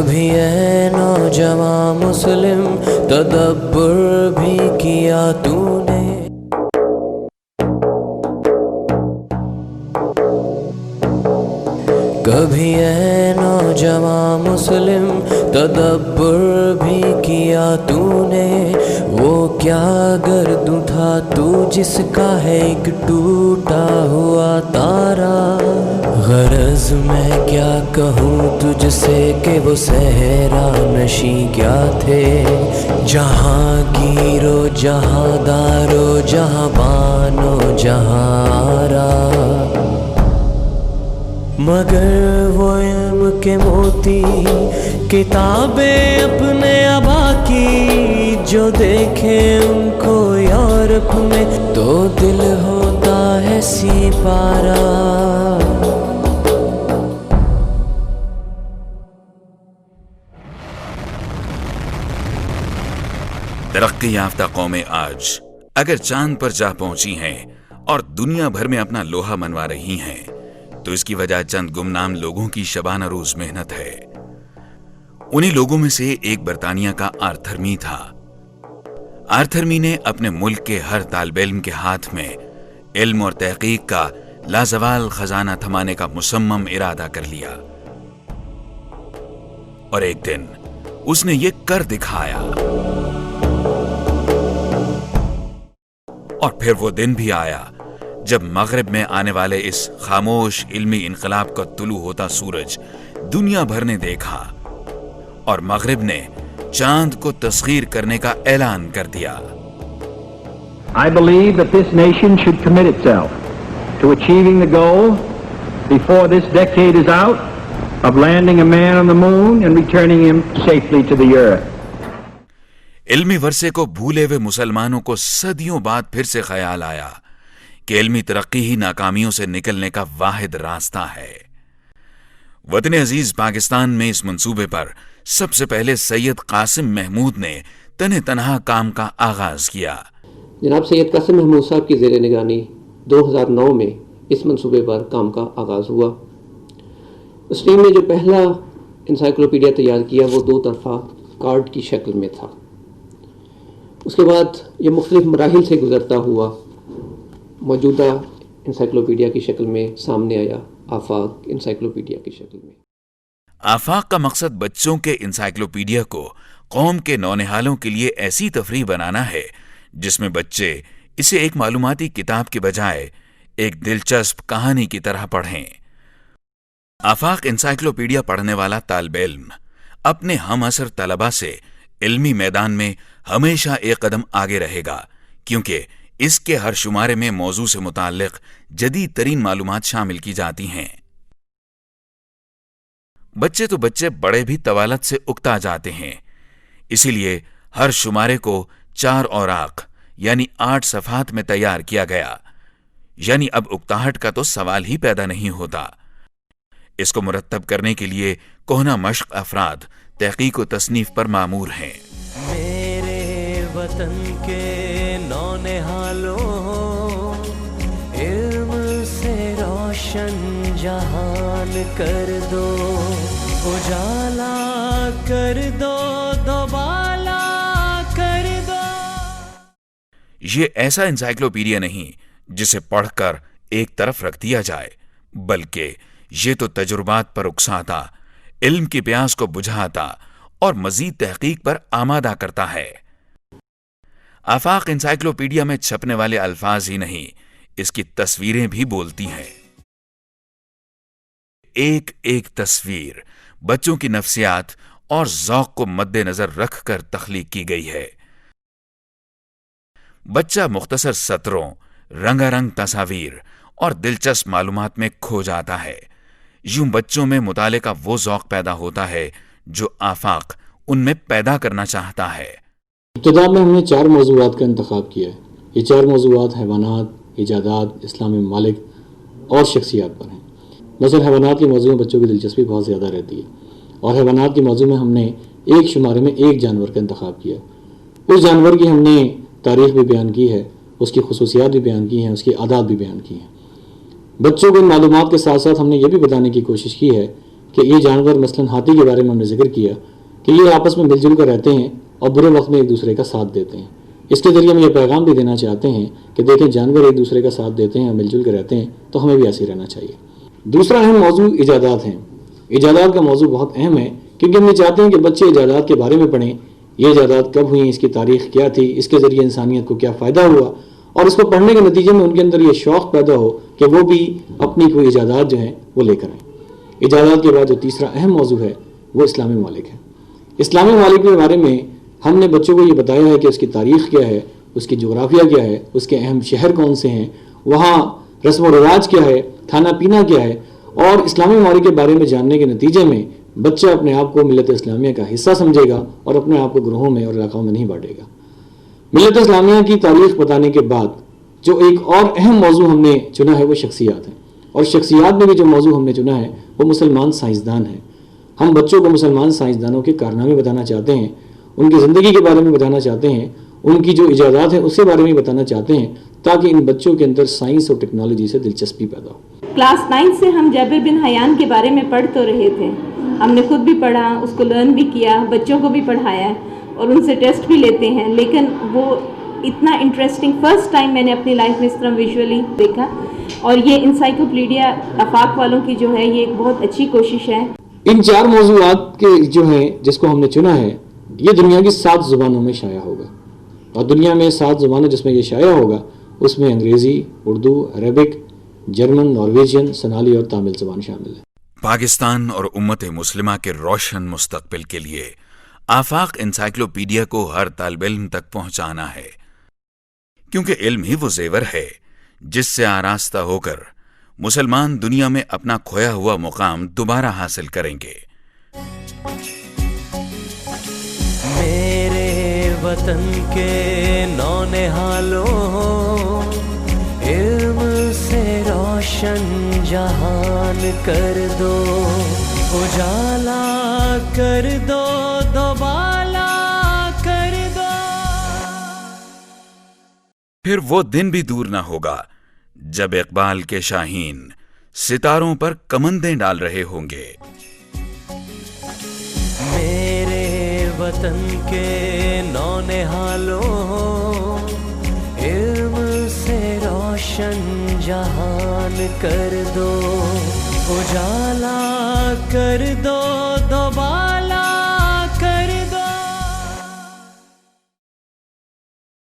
کبھی اے نوجوان مسلم تدبر بھی کیا تو نے، کبھی اے نوجوان مسلم تدبر بھی کیا تو نے، وہ کیا گردوں تھا تو جس کا ہے ایک ٹوٹا ہوا تارا، غرض میں کیا کہوں تجھ سے کہ وہ صحرا نشیں کیا تھے، جہاں گیرو جہاں دارو جہاں بانو جہاں آرا، مگر وہ علم کے موتی کتابیں اپنے ابا کی، جو دیکھے ان کو یورپ میں تو دل ہوتا ہے سی پارا۔ ترقی یافتہ قومیں آج اگر چاند پر جا پہنچی ہیں اور دنیا بھر میں اپنا لوہا منوا رہی ہیں تو اس کی وجہ چند گمنام لوگوں کی شبانہ روز محنت ہے۔ انہی لوگوں میں سے ایک برطانیہ کا آرتھر می تھا۔ آرتھر می نے اپنے ملک کے ہر طالب علم کے ہاتھ میں علم اور تحقیق کا لازوال خزانہ تھمانے کا مصمم ارادہ کر لیا، اور ایک دن اس نے یہ کر دکھایا۔ اور پھر وہ دن بھی آیا جب مغرب میں آنے والے اس خاموش علمی انقلاب کا طلوع ہوتا سورج دنیا بھر نے دیکھا، اور مغرب نے چاند کو تسخیر کرنے کا اعلان کر دیا۔ I believe that this nation should commit itself to achieving the goal before this decade is out of landing a man on the moon and returning him safely to the earth. علمی ورثے کو بھولے ہوئے مسلمانوں کو صدیوں بعد پھر سے خیال آیا کہ علمی ترقی ہی ناکامیوں سے نکلنے کا واحد راستہ ہے۔ وطن عزیز پاکستان میں اس منصوبے پر سب سے پہلے سید قاسم محمود نے تنہا کام کا آغاز کیا۔ جناب سید قاسم محمود صاحب کی زیر نگرانی 2009 میں اس منصوبے پر کام کا آغاز ہوا۔ اس ٹیم نے جو پہلا انسائکلوپیڈیا تیار کیا وہ 2 طرفہ کارڈ کی شکل میں تھا۔ اس کے بعد یہ مختلف مراحل سے گزرتا ہوا موجودہ انسائکلوپیڈیا کی شکل میں سامنے آیا، آفاق انسائکلوپیڈیا کی شکل میں۔ آفاق کا مقصد بچوں کے انسائکلوپیڈیا کو قوم کے نونہالوں کے لیے ایسی تفریح بنانا ہے جس میں بچے اسے ایک معلوماتی کتاب کے بجائے ایک دلچسپ کہانی کی طرح پڑھیں۔ آفاق انسائکلوپیڈیا پڑھنے والا طالب علم اپنے ہم عصر طلباء سے علمی میدان میں ہمیشہ ایک قدم آگے رہے گا، کیونکہ اس کے ہر شمارے میں موضوع سے متعلق جدید ترین معلومات شامل کی جاتی ہیں۔ بچے بڑے بھی طوالت سے اکتا جاتے ہیں، اسی لیے ہر شمارے کو 4 اوراق یعنی 8 صفحات میں تیار کیا گیا، یعنی اب اکتاہٹ کا تو سوال ہی پیدا نہیں ہوتا۔ اس کو مرتب کرنے کے لیے کہنہ مشق افراد تحقیق و تصنیف پر مامور ہیں۔ میرے وطن کے نونہالوں، علم سے روشن جہان کر دو، اجالا کر دو، دوبالا کر دو۔ یہ ایسا انسائکلوپیڈیا نہیں جسے پڑھ کر ایک طرف رکھ دیا جائے، بلکہ یہ تو تجربات پر اکساتا، علم کی پیاس کو بجھاتا اور مزید تحقیق پر آمادہ کرتا ہے۔ آفاق انسائکلوپیڈیا میں چھپنے والے الفاظ ہی نہیں، اس کی تصویریں بھی بولتی ہیں۔ ایک ایک تصویر بچوں کی نفسیات اور ذوق کو مد نظر رکھ کر تخلیق کی گئی ہے۔ بچہ مختصر سطروں، رنگا رنگ تصاویر اور دلچسپ معلومات میں کھو جاتا ہے۔ یوں بچوں میں مطالعے کا وہ ذوق پیدا ہوتا ہے جو آفاق ان میں پیدا کرنا چاہتا ہے۔ ابتدا میں ہم نے 4 موضوعات کا انتخاب کیا ہے۔ یہ 4 موضوعات حیوانات، ایجادات، اسلامی ممالک اور شخصیات پر ہیں۔ مثلا حیوانات کے موضوع میں بچوں کی دلچسپی بہت زیادہ رہتی ہے، اور حیوانات کے موضوع میں ہم نے ایک شمارے میں ایک جانور کا انتخاب کیا۔ اس جانور کی ہم نے تاریخ بھی بیان کی ہے، اس کی خصوصیات بھی بیان کی ہیں، اس کی عادات بھی بیان کی ہیں۔ بچوں کو ان معلومات کے ساتھ ساتھ ہم نے یہ بھی بتانے کی کوشش کی ہے کہ یہ جانور مثلاً ہاتھی کے بارے میں ہم نے ذکر کیا کہ یہ آپس میں مل جل کر رہتے ہیں اور برے وقت میں ایک دوسرے کا ساتھ دیتے ہیں. اس کے ذریعے ہم یہ پیغام بھی دینا چاہتے ہیں کہ دیکھیں جانور ایک دوسرے کا ساتھ دیتے ہیں اور مل جل کر رہتے ہیں تو ہمیں بھی ایسے رہنا چاہیے. دوسرا اہم موضوع ایجادات ہیں. ایجادات کا موضوع بہت اہم ہے کیونکہ ہم یہ چاہتے ہیں کہ بچے ایجادات کے بارے میں پڑھیں. یہ ایجادات کب ہوئیں, اس کی تاریخ کیا تھی, اس کے ذریعے انسانیت کو کیا فائدہ ہوا, اور اس کو پڑھنے کے نتیجے میں ان کے اندر یہ شوق پیدا ہو کہ وہ بھی اپنی کوئی ایجادات جو ہیں وہ لے کر آئیں. ایجادات کے بعد جو تیسرا اہم موضوع ہے وہ اسلامی ممالک ہے. اسلامی ممالک کے بارے میں ہم نے بچوں کو یہ بتایا ہے کہ اس کی تاریخ کیا ہے, اس کی جغرافیہ کیا ہے, اس کے اہم شہر کون سے ہیں, وہاں رسم و رواج کیا ہے, کھانا پینا کیا ہے, اور اسلامی ممالک کے بارے میں جاننے کے نتیجے میں بچہ اپنے آپ کو ملت اسلامیہ کا حصہ سمجھے گا اور اپنے آپ کو گروہوں میں اور علاقوں میں نہیں بانٹے گا. ملت اسلامیہ کی تاریخ بتانے کے بعد جو ایک اور اہم موضوع ہم نے چنا ہے وہ شخصیات ہیں, اور شخصیات میں بھی جو موضوع ہم نے چنا ہے وہ مسلمان سائنسدان ہیں. ہم بچوں کو مسلمان سائنسدانوں کے کارنامے بتانا چاہتے ہیں, ان کی زندگی کے بارے میں بتانا چاہتے ہیں, ان کی جو ایجادات ہیں اس کے بارے میں بتانا چاہتے ہیں تاکہ ان بچوں کے اندر سائنس اور ٹیکنالوجی سے دلچسپی پیدا ہو. کلاس 9 سے ہم جابر بن حیان کے بارے میں پڑھ تو رہے تھے, ہم نے خود بھی پڑھا, اس کو لرن بھی کیا, بچوں کو بھی پڑھایا ہے اور ان سے ٹیسٹ بھی لیتے ہیں, لیکن وہ اتنا انٹرسٹنگ فرسٹ ٹائم میں نے اپنی لائف میں اس طرح ویژولی دیکھا. اور یہ انسائکلوپیڈیا آفاق والوں کی جو ہے یہ ایک بہت اچھی کوشش ہے. ان 4 موضوعات کے جو ہیں جس کو ہم نے چنا ہے یہ دنیا کی 7 زبانوں میں شائع ہوگا, اور دنیا میں 7 زبانیں جس میں یہ شائع ہوگا اس میں انگریزی, Urdu, Arabic, German, Norwegian, Sinhali اور تامل زبان شامل ہے. پاکستان اور امت مسلمہ کے روشن مستقبل کے لیے آفاق انسائکلوپیڈیا کو ہر طالب علم تک پہنچانا ہے, کیونکہ علم ہی وہ زیور ہے جس سے آراستہ ہو کر مسلمان دنیا میں اپنا کھویا ہوا مقام دوبارہ حاصل کریں گے. میرے وطن کے نونہالوں علم سے روشن جہان کر دو, اجالا کر دو, دوبالا کر دو. پھر وہ دن بھی دور نہ ہوگا جب اقبال کے شاہین ستاروں پر کمندیں ڈال رہے ہوں گے. میرے وطن کے نونہالوں علم سے روشن جہان کر دو, اجالا کر دو, دوبارہ